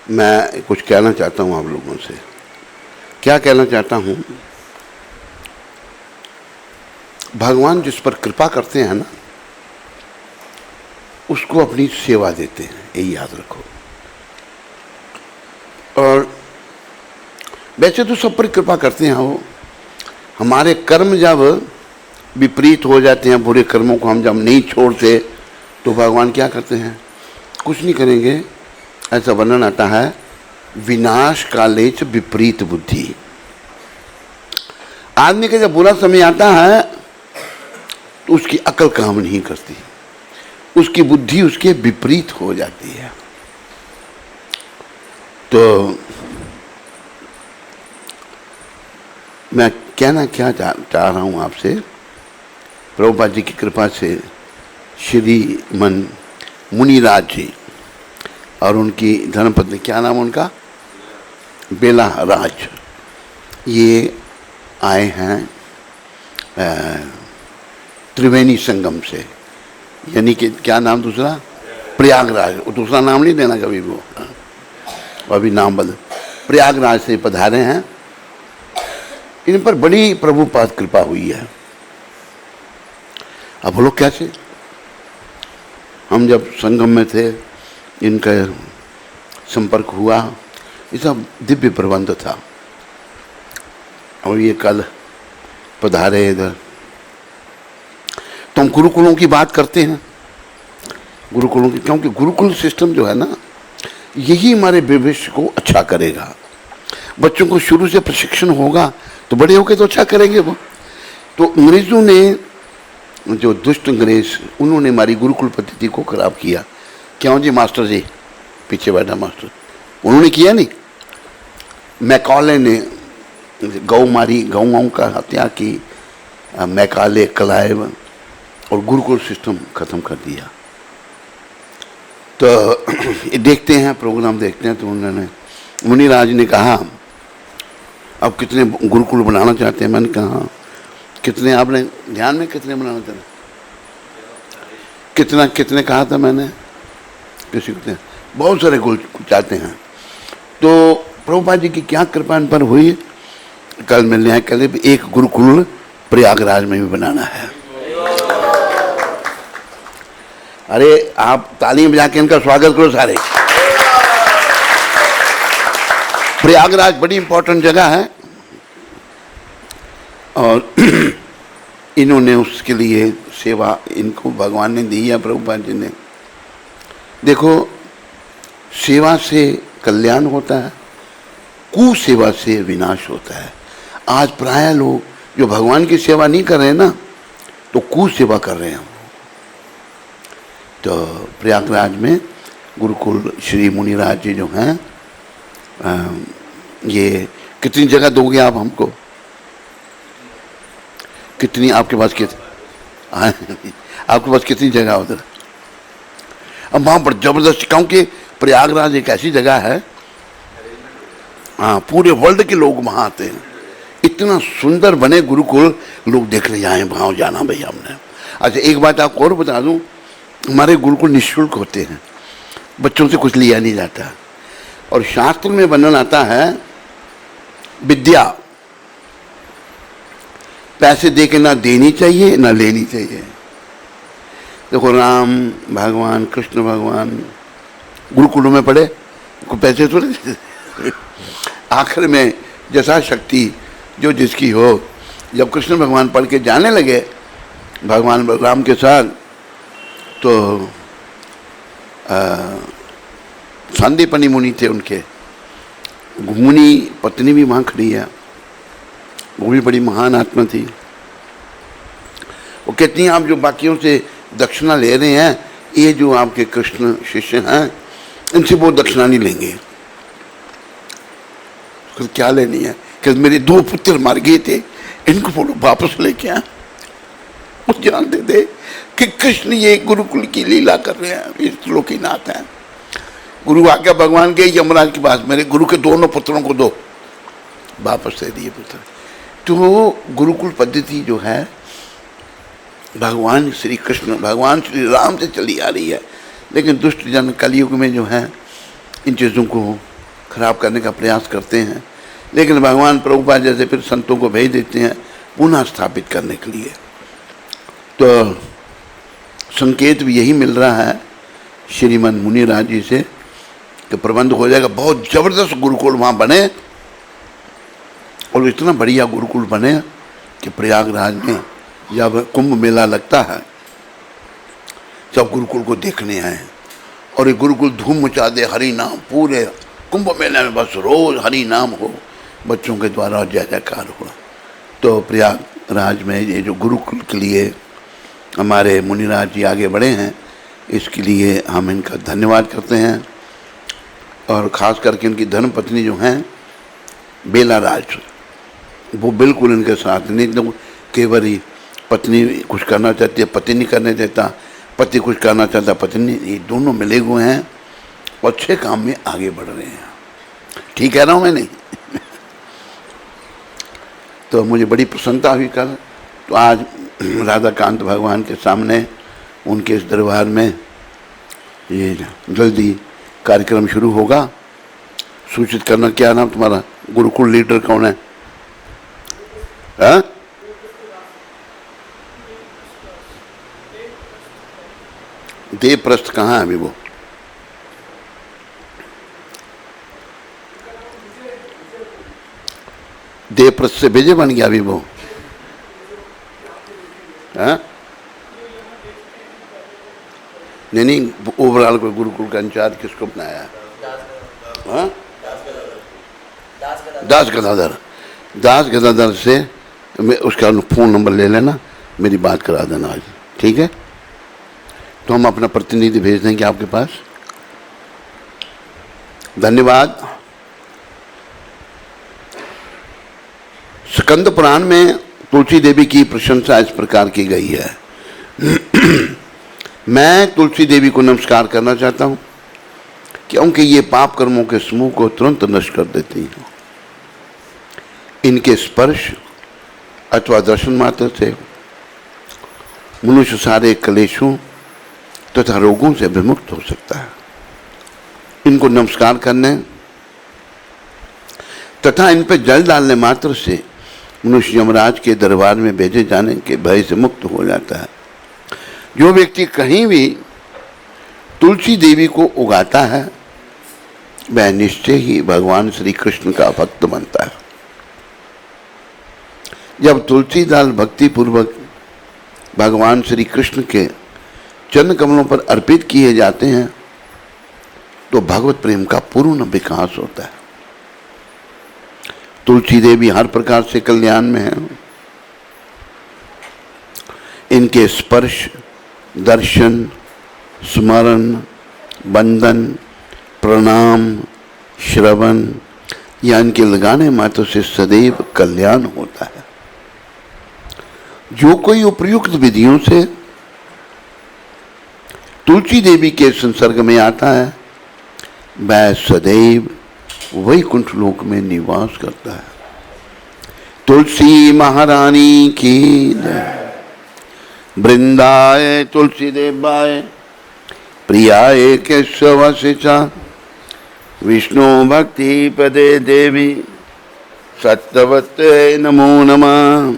मैं कुछ कहना चाहता हूँ आप लोगों से। क्या कहना चाहता हूँ, भगवान जिस पर कृपा करते हैं ना, उसको अपनी सेवा देते हैं, यही याद रखो। और वैसे तो सब पर कृपा करते हैं वो, हमारे कर्म जब विपरीत हो जाते हैं, बुरे कर्मों को हम जब नहीं छोड़ते, तो भगवान क्या करते हैं, कुछ नहीं करेंगे। ऐसा वर्णन आता है, विनाश काले च विपरीत बुद्धि। आदमी का जब बुरा समय आता है तो उसकी अकल काम नहीं करती, उसकी बुद्धि उसके विपरीत हो जाती है। तो मैं कहना क्या चाह रहा हूँ आपसे, प्रभुपाद जी की कृपा से श्रीमन मुनिराज जी और उनकी धर्मपत्नी, क्या नाम उनका, बेला राज, ये आए हैं त्रिवेणी संगम से, यानी कि क्या नाम दूसरा, प्रयागराज। दूसरा नाम नहीं देना कभी वो, अभी नाम बदल, प्रयागराज से पधारे हैं। इन पर बड़ी प्रभुपाद कृपा हुई है। अब वो लोग कैसे, हम जब संगम में थे, इनका संपर्क हुआ, ये सब दिव्य प्रबंध था। और ये कल पधारे इधर, तो हम गुरुकुलों की बात करते हैं, गुरुकुलों की, क्योंकि गुरुकुल सिस्टम जो है ना, यही हमारे भविष्य को अच्छा करेगा। बच्चों को शुरू से प्रशिक्षण होगा तो बड़े होकर तो अच्छा करेंगे वो। तो अंग्रेजों ने, जो दुष्ट अंग्रेज, उन्होंने हमारी गुरुकुल पद्धति को खराब किया। क्यों जी मास्टर जी, पीछे बैठा मास्टर, उन्होंने किया नहीं। मैकॉले ने गौ मारी, गौओं का हत्या की, मैकाले, क्लाइव, और गुरुकुल सिस्टम खत्म कर दिया। तो देखते हैं, प्रोग्राम देखते हैं, तो उन्होंने, मुनिराज ने कहा अब कितने गुरुकुल बनाना चाहते हैं। मैंने कहा कितने, आपने ध्यान में कितने बनाना चाहते, कितना कितने कहा था मैंने, किसी को बहुत सारे गुरुकुल चाहते हैं। तो प्रभुपाद जी की क्या कृपा इन पर हुई, कल मिलने हैं, कल एक गुरुकुल प्रयागराज में भी बनाना है। अरे आप तालियां बजा के इनका स्वागत करो सारे। प्रयागराज बड़ी इंपॉर्टेंट जगह है, और इन्होंने उसके लिए सेवा इनको भगवान ने दी है, प्रभुपाद जी ने। देखो, सेवा से कल्याण होता है, कुसेवा से विनाश होता है। आज प्राय लोग जो भगवान की सेवा नहीं कर रहे हैं ना, तो कुसेवा कर रहे हैं। तो प्रयागराज में गुरुकुल श्री मुनिराज जी जो हैं, ये कितनी जगह दोगे आप हमको, कितनी आपके पास, आपके पास कितनी जगह उधर। अब वहाँ पर जबरदस्त, क्योंकि प्रयागराज एक ऐसी जगह है, हाँ, पूरे वर्ल्ड के लोग वहाँ आते हैं। इतना सुंदर बने गुरुकुल, लोग देखने जाए, वहाँ जाना भैया हमने। अच्छा, एक बात आपको और बता दूँ, हमारे गुरुकुल निःशुल्क होते हैं, बच्चों से कुछ लिया नहीं जाता। और शास्त्र में वर्णन आता है, विद्या पैसे दे के ना देनी चाहिए ना लेनी चाहिए। देखो, राम भगवान, कृष्ण भगवान गुरुकुलों में पढ़े, को पैसे थोड़े आखिर में जैसा शक्ति जो जिसकी हो। जब कृष्ण भगवान पढ़ के जाने लगे भगवान राम के साथ, तो सांदीपनी मुनि थे उनके, मुनि पत्नी भी वहाँ खड़ी है, वो भी बड़ी महान आत्मा थी। वो कहती हैं, आप जो बाकियों से दक्षिणा ले रहे हैं, ये जो आपके कृष्ण शिष्य हैं, इनसे वो दक्षिणा नहीं लेंगे। तो क्या लेनी है, कि मेरे 2 पुत्र मर गए थे, इनको बोलो वापस लेके आए, और जानते थे कि कृष्ण ये गुरुकुल की लीला कर रहे हैं, ये लोकीनाथ हैं। गुरु आज्ञा भगवान के यमराज के पास, मेरे गुरु के दोनों पुत्रों को दो, वापस दे दिए पुत्र। तो गुरुकुल पद्धति जो है भगवान श्री कृष्ण, भगवान श्री राम से चली आ रही है, लेकिन दुष्ट जन कलयुग में जो है इन चीज़ों को खराब करने का प्रयास करते हैं, लेकिन भगवान प्रभुपाद जैसे फिर संतों को भेज देते हैं पुनः स्थापित करने के लिए। तो संकेत भी यही मिल रहा है श्रीमन मुनिराज जी से कि प्रबंध हो जाएगा, बहुत जबरदस्त गुरुकुल वहाँ बने, और इतना बढ़िया गुरुकुल बने कि प्रयागराज में जब कुंभ मेला लगता है सब गुरुकुल को देखने आए, और ये गुरुकुल धूम मचा दे, हरि नाम पूरे कुंभ मेले में बस रोज हरि नाम हो, बच्चों के द्वारा जय जयकार हो। तो प्रयागराज में ये जो गुरुकुल के लिए हमारे मुनिराज जी आगे बढ़े हैं, इसके लिए हम इनका धन्यवाद करते हैं। और ख़ास करके इनकी धर्मपत्नी जो हैं बेला राज, वो बिल्कुल इनके साथ नहीं, तो केवल ही पत्नी कुछ करना चाहती है पति नहीं करने देता, पति कुछ करना चाहता पत्नी, ये दोनों मिले हुए हैं और अच्छे काम में आगे बढ़ रहे हैं। ठीक कह रहा हूँ मैं नहीं? तो मुझे बड़ी प्रसन्नता हुई कल। तो आज राधाकांत भगवान के सामने उनके इस दरबार में ये जल्दी कार्यक्रम शुरू होगा। सूचित करना, क्या नाम तुम्हारा? गुरुकुल लीडर कौन है? हाँ? देवप्रस्थ कहाँ है अभी वो? देवप्रस्थ से भेजे बन गया अभी वो? हाँ? नहीं, ओवरऑल कोई गुरुकुल का इंचार्ज किसको बनाया है? हाँ? दास गदाधर से मैं उसका फ़ोन नंबर ले लेना, मेरी बात करा देना आज, ठीक है? तो हम अपना प्रतिनिधि भेज देंगे आपके पास। धन्यवाद। स्कंद पुराण में तुलसी देवी की प्रशंसा इस प्रकार की गई है। मैं तुलसी देवी को नमस्कार करना चाहता हूँ क्योंकि ये पाप कर्मों के समूह को तुरंत नष्ट कर देती हैं। इनके स्पर्श अथवा दर्शन मात्र से मनुष्य सारे क्लेशों तथा रोगों से विमुक्त हो सकता है। इनको नमस्कार करने तथा इन पर जल डालने मात्र से मनुष्य यमराज के दरबार में भेजे जाने के भय से मुक्त हो जाता है। जो व्यक्ति कहीं भी तुलसी देवी को उगाता है वह निश्चय ही भगवान श्री कृष्ण का भक्त बनता है। जब तुलसी दाल भक्ति पूर्वक भगवान श्री कृष्ण के चरण कमलों पर अर्पित किए जाते हैं तो भगवत प्रेम का पूर्ण विकास होता है। तुलसी देवी हर प्रकार से कल्याण में है। इनके स्पर्श, दर्शन, स्मरण, वंदन, प्रणाम, श्रवण या इनके लगाने मात्र से सदैव कल्याण होता है। जो कोई उपयुक्त विधियों से तुलसी देवी के संसर्ग में आता है वह सदैव वैकुंठ लोक में निवास करता है। तुलसी महारानी की जय। वृंदाय तुलसी देवाय प्रियाय केशवाय च विष्णु भक्ति पदे देवी सत्यवते नमो नमः।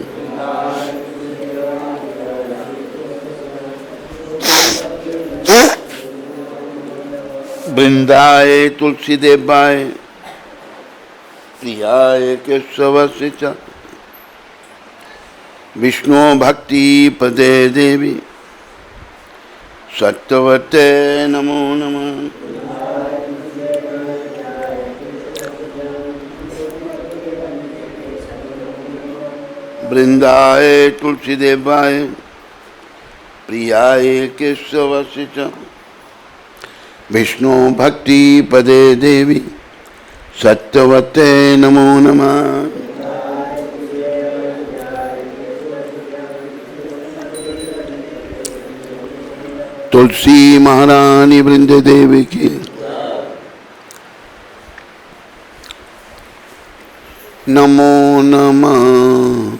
वृंदाय तुलसी देवाय प्रियाय केशवाय च विष्णु भक्ति पदे देवी सत्यवते नमो नमः। वृंदाय तुलसी देवाय प्रियाय केशवाय च विष्णु भक्ति पदे देवी सत्यवते नमो नमः। तुलसी महारानी वृंद देवी की नमो नमः।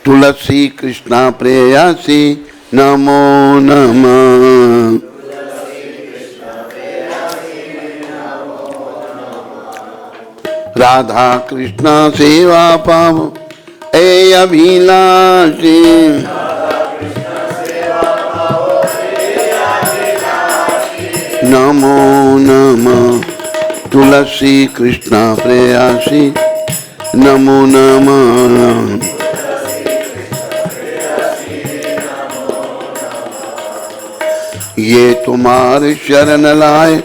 तुलसी कृष्णा प्रेयसी नमो नमः। राधा कृष्ण सेवा पाव ए अभिलाषी। नमो नमः तुलसी कृष्ण प्रेयसी। नमो नमः। ये तुम्हारे शरण लाए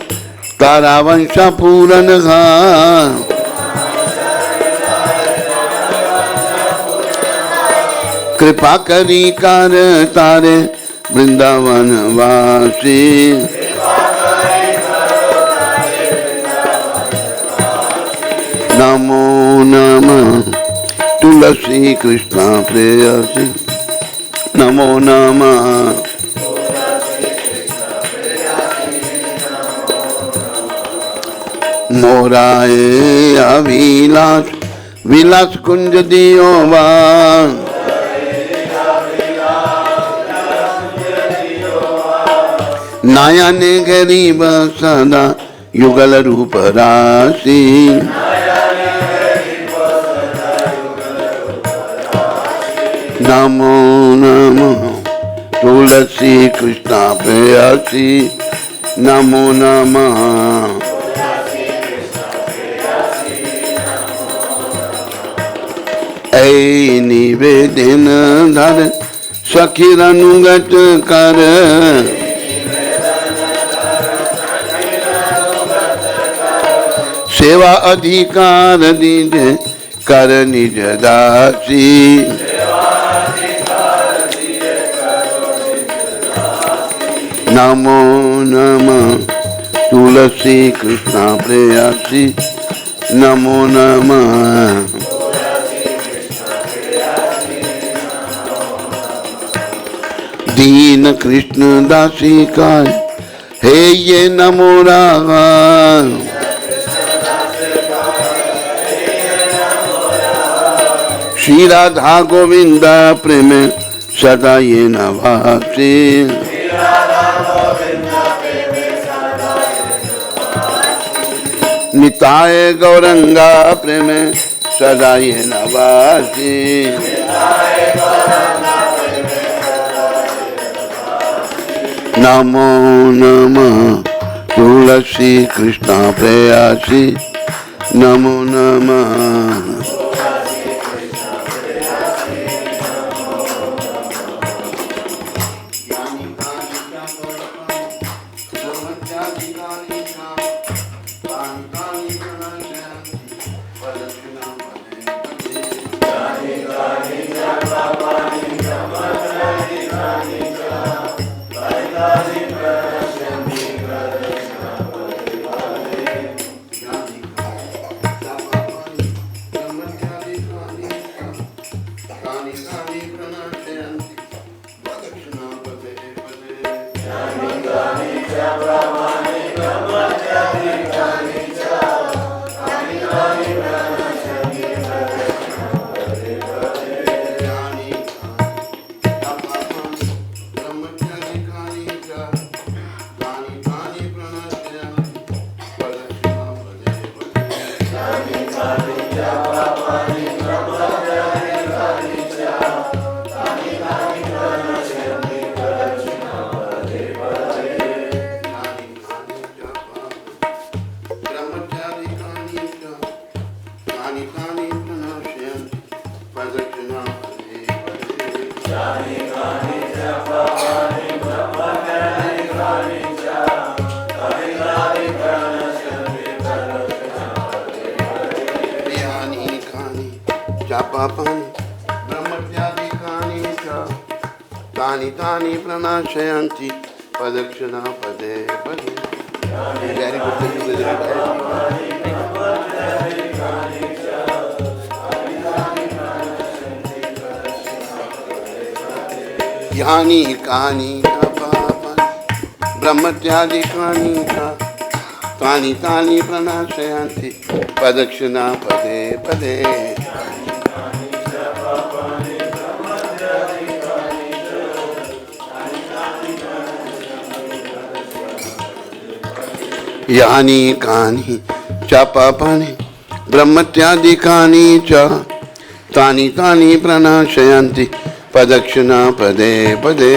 तारा वंश पूरन घाट। कृपा करी कर तारे वृंदावन वासी। नमो नमः तुलसी कृष्ण प्रेयसी। नमो नमः। मोराए अभिलाष विलास कुंज दियो बान। नयन गरीब सदा युगल रूप राशि। नमो नमः तुलसी कृष्ण प्रेयसी। नमो नमः। ऐ निवेदन धर सखीर अनुगत कर। सेवा अधिकार दीजे कर निज दासी। नमो नमः तुलसी कृष्ण प्रेयसी। नमो नमः। दीन कृष्ण दासी का हे ये नमो रागा। श्री राधा गोविंद प्रेम सदा ये नवासी। निताय गौरंगा प्रेम सदा ये नवासी। नमो नमः तुलसी कृष्ण प्रेयसी। नमो नमः। तानि तानि प्रणाशयन्ति प्रदक्षिणा पदे पदे। Very good. यानि कानि ब्रह्मत्यादिकानि तानि तानि प्रणाशयन्ति प्रदक्षिणा पदे पदे। यानि कानि च पापानि ब्रह्मत्यादिकानि च तानि तानि प्रणाशयन्ति प्रदक्षिणा पदे पदे।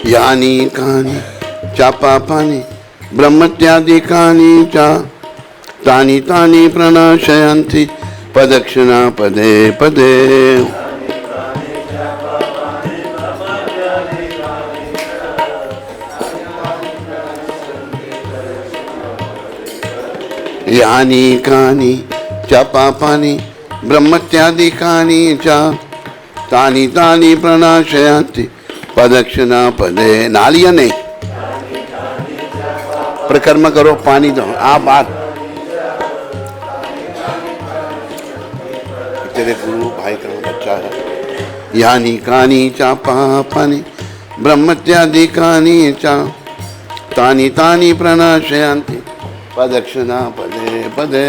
यानि कानि च पापानि ब्रह्मत्यादिकानि च तानि तानि प्रणाशयन्ति प्रदक्षिणा पदे पदे। यानि कानि च पापानि ब्रह्मत्यादिकानि च तानि तानि प्रणाशयन्ति प्रदक्षिणा पदे। नालियां नहीं, परिक्रमा करो, पानी दो। आप बात तेरे गुरु भाई का बच्चा है। यानी कानी चा पापानि ब्रह्मत्यादिकानि च तानि तानि प्रणाशयन्ति प्रदक्षिणा पदे पदे।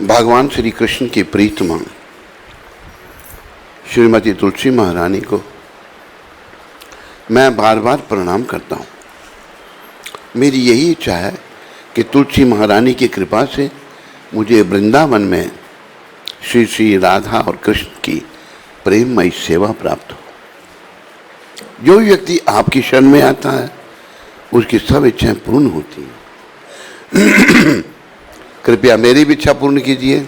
भगवान श्री कृष्ण की प्रीतमा श्रीमती तुलसी महारानी को मैं बार बार प्रणाम करता हूँ। मेरी यही इच्छा है कि तुलसी महारानी की कृपा से मुझे वृंदावन में श्री श्री राधा और कृष्ण की प्रेममयी सेवा प्राप्त हो। जो व्यक्ति आपकी शरण में आता है उसकी सब इच्छाएं पूर्ण होती हैं। कृपया मेरी भी इच्छा पूर्ण कीजिए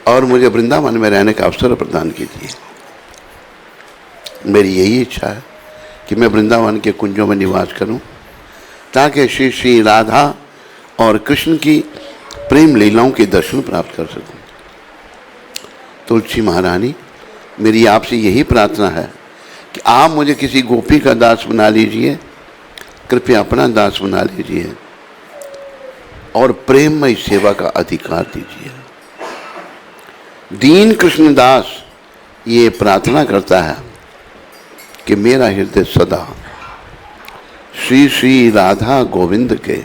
और मुझे वृंदावन में रहने का अवसर प्रदान कीजिए। मेरी यही इच्छा है कि मैं वृंदावन के कुंजों में निवास करूं ताकि श्री श्री राधा और कृष्ण की प्रेम लीलाओं के दर्शन प्राप्त कर सकूं। तुलसी महारानी, मेरी आपसे यही प्रार्थना है कि आप मुझे किसी गोपी का दास बना लीजिए, कृपया अपना दास बना लीजिए और प्रेममय सेवा का अधिकार दीजिए। दीन कृष्णदास ये प्रार्थना करता है कि मेरा हृदय सदा श्री श्री राधा गोविंद के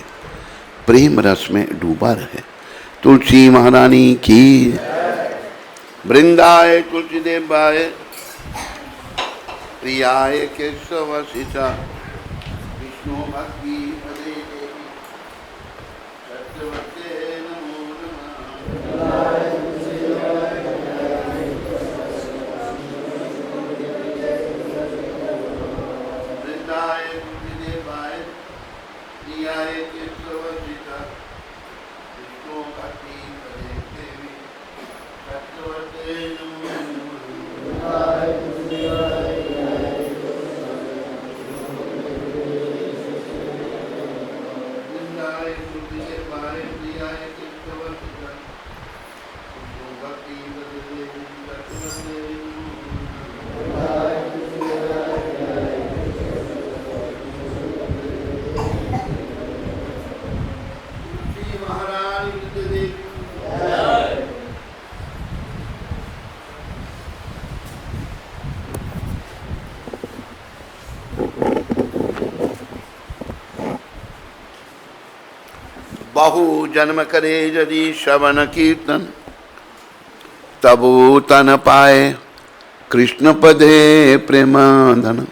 प्रेम रस में डूबा रहे। तुलसी महारानी की वृंदाय तुलसी देवाय प्रियाय केशवसिता विष्णु भक्ति पदे देवी सत्यवते नमो नमः। वृंदाय तुलसी देवाय प्रियाय केशवसिता विष्णु भक्ति पदे देवी सत्यवते नमो नमः। बहु जन्म करे यदि श्रवण कीर्तन तबु तन पाए कृष्ण पदे प्रेमाधन।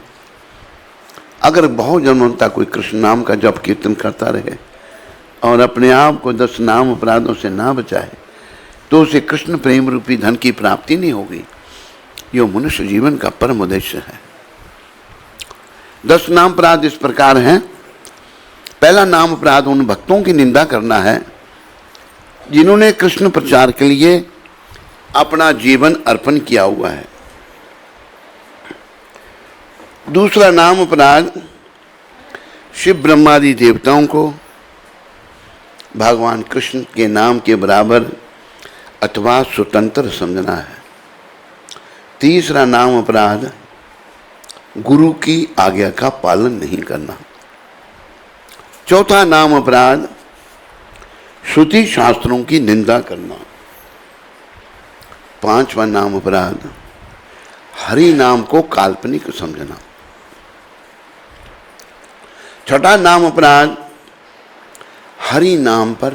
अगर बहुत जन्मों तक कोई कृष्ण नाम का जप कीर्तन करता रहे और अपने आप को 10 नाम अपराधों से ना बचाए तो उसे कृष्ण प्रेम रूपी धन की प्राप्ति नहीं होगी। यह मनुष्य जीवन का परम उद्देश्य है। 10 नाम अपराध इस प्रकार हैं। पहला नाम अपराध उन भक्तों की निंदा करना है जिन्होंने कृष्ण प्रचार के लिए अपना जीवन अर्पण किया हुआ है। दूसरा नाम अपराध शिव ब्रह्मादि देवताओं को भगवान कृष्ण के नाम के बराबर अथवा स्वतंत्र समझना है। तीसरा नाम अपराध गुरु की आज्ञा का पालन नहीं करना। चौथा नाम अपराध श्रुति शास्त्रों की निंदा करना। पांचवा नाम अपराध हरि नाम को काल्पनिक समझना। छठा नाम अपराध, हरि नाम पर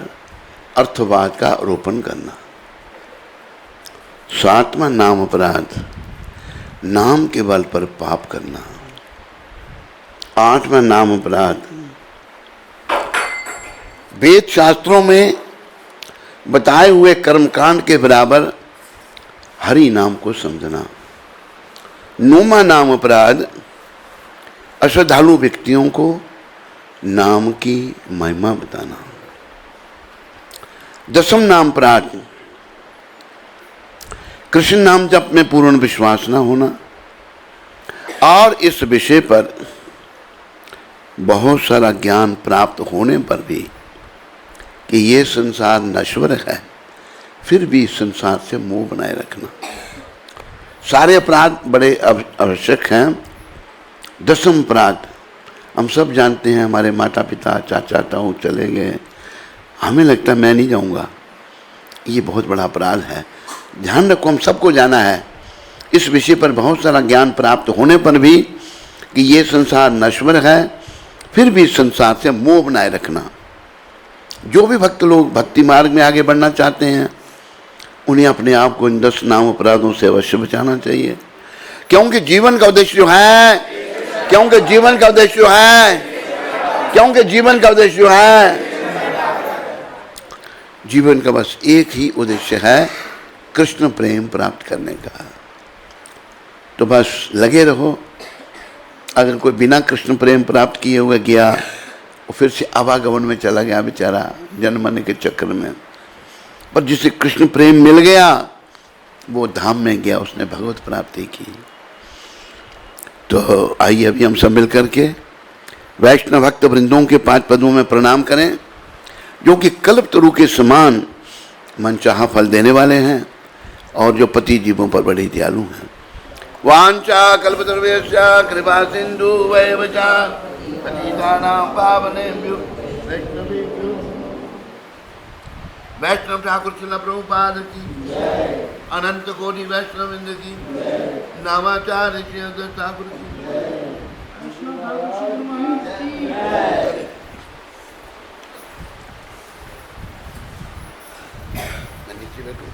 अर्थवाद का आरोपण करना। सातवां नाम अपराध, नाम के बल पर पाप करना। आठवां नाम अपराध, वेद शास्त्रों में बताए हुए कर्मकांड के बराबर हरि नाम को समझना। नौवां नाम अपराध, अश्रद्धालु व्यक्तियों को नाम की महिमा बताना। दसम नाम अपराध, कृष्ण नाम जप में पूर्ण विश्वास न होना और इस विषय पर बहुत सारा ज्ञान प्राप्त होने पर भी कि ये संसार नश्वर है, फिर भी संसार से मोह बनाए रखना। सारे अपराध बड़े आवश्यक हैं। दसम अपराध, हम सब जानते हैं, हमारे माता पिता चाचा ताऊ चले गए, हमें लगता है मैं नहीं जाऊंगा, ये बहुत बड़ा अपराध है। ध्यान रखो, हम सबको जाना है। इस विषय पर बहुत सारा ज्ञान प्राप्त होने पर भी कि ये संसार नश्वर है, फिर भी संसार से मोह बनाए रखना। जो भी भक्त लोग भक्ति मार्ग में आगे बढ़ना चाहते हैं, उन्हें अपने आप को इन 10 नाम अपराधों से अवश्य बचाना चाहिए, क्योंकि जीवन का उद्देश्य जो है, क्योंकि जीवन का उद्देश्य जो है, क्योंकि जीवन का उद्देश्य जो है, जीवन का बस एक ही उद्देश्य है, कृष्ण प्रेम प्राप्त करने का। तो बस लगे रहो। अगर कोई बिना कृष्ण प्रेम प्राप्त किए हुए गया, वो फिर से आवागमन में चला गया बेचारा, जन्म मरने के चक्कर में। पर जिसे कृष्ण प्रेम मिल गया, वो धाम में गया, उसने भगवत प्राप्ति की। तो आइए अभी हम सब मिल करके वैष्णव भक्त वृंदों के 5 पदों में प्रणाम करें, जो कि कल्प तरु के समान मनचाहा फल देने वाले हैं और जो पति जीवों पर बड़े दयालु हैं। वांछा कल्पतरुभ्यश्च कृपा सिंधु वैव च पतितानां पावनेभ्यो वैष्णवेभ्यो। वैष्णव ठाकुर श्रील प्रभुपाद की, अनंत कोटि वैष्णव वृंद की, नामाचार्य श्री ठाकुर की। नीचे बैठो।